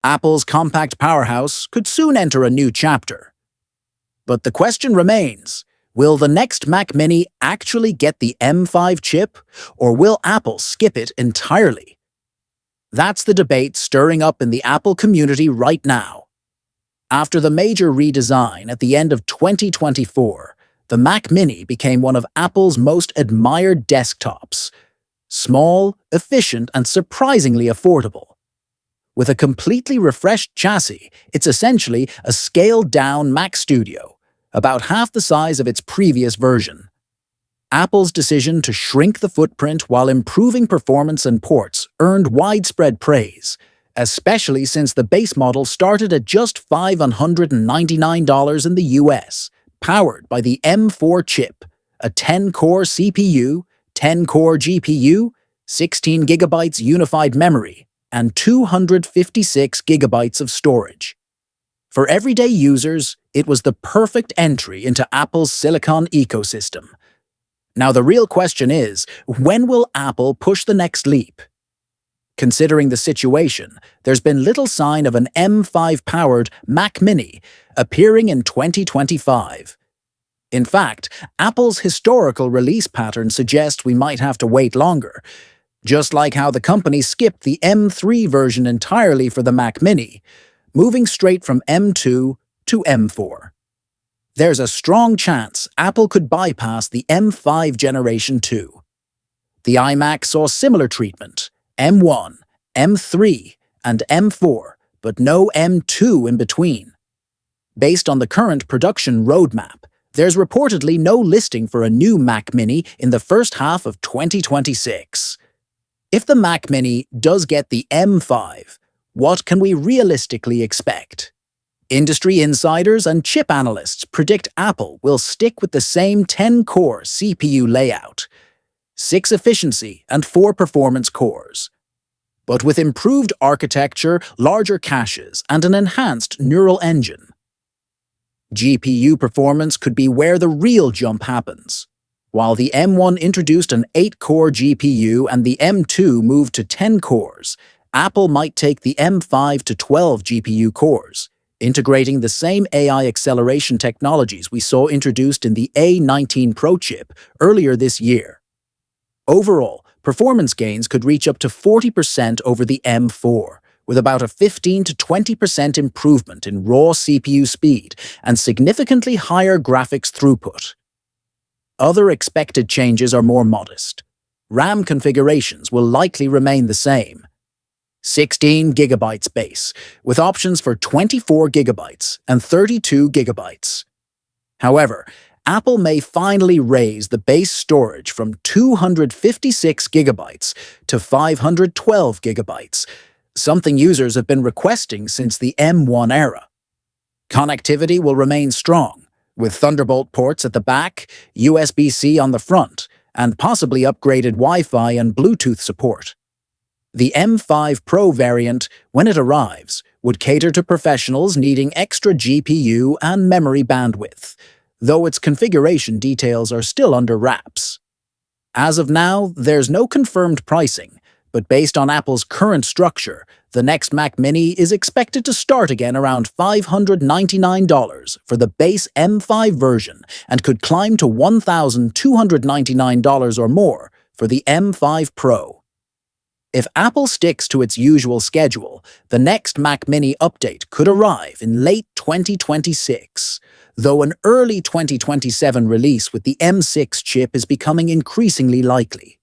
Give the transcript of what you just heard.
Apple's compact powerhouse could soon enter a new chapter. But the question remains, will the next Mac Mini actually get the M5 chip, or will Apple skip it entirely? That's the debate stirring up in the Apple community right now. After the major redesign at the end of 2024, the Mac Mini became one of Apple's most admired desktops. Small, efficient, and surprisingly affordable. With a completely refreshed chassis, it's essentially a scaled-down Mac Studio, about half the size of its previous version. Apple's decision to shrink the footprint while improving performance and ports earned widespread praise, especially since the base model started at just $599 in the US, powered by the M4 chip, a 10-core CPU, 10-core GPU, 16 GB unified memory, and 256 GB of storage. For everyday users, it was the perfect entry into Apple's silicon ecosystem. Now the real question is, when will Apple push the next leap? Considering the situation, there's been little sign of an M5-powered Mac Mini appearing in 2025. In fact, Apple's historical release pattern suggests we might have to wait longer, just like how the company skipped the M3 version entirely for the Mac Mini, moving straight from M2 to M4. There's a strong chance Apple could bypass the M5 Generation 2. The iMac saw similar treatment, M1, M3, and M4, but no M2 in between. Based on the current production roadmap, there's reportedly no listing for a new Mac Mini in the first half of 2026. If the Mac Mini does get the M5, what can we realistically expect? Industry insiders and chip analysts predict Apple will stick with the same 10-core CPU layout, 6 efficiency and 4 performance cores, but with improved architecture, larger caches, and an enhanced neural engine. GPU performance could be where the real jump happens. While the M1 introduced an 8-core GPU and the M2 moved to 10 cores, Apple might take the M5 to 12 GPU cores, integrating the same AI acceleration technologies we saw introduced in the A19 Pro chip earlier this year. Overall, performance gains could reach up to 40% over the M4, with about a 15 to 20% improvement in raw CPU speed and significantly higher graphics throughput. Other expected changes are more modest. RAM configurations will likely remain the same. 16 GB base, with options for 24 GB and 32 GB. However, Apple may finally raise the base storage from 256 GB to 512 GB, something users have been requesting since the M1 era. Connectivity will remain strong, with Thunderbolt ports at the back, USB-C on the front, and possibly upgraded Wi-Fi and Bluetooth support. The M5 Pro variant, when it arrives, would cater to professionals needing extra GPU and memory bandwidth, though its configuration details are still under wraps. As of now, there's no confirmed pricing, but based on Apple's current structure, the next Mac Mini is expected to start again around $599 for the base M5 version and could climb to $1,299 or more for the M5 Pro. If Apple sticks to its usual schedule, the next Mac Mini update could arrive in late 2026, though an early 2027 release with the M6 chip is becoming increasingly likely.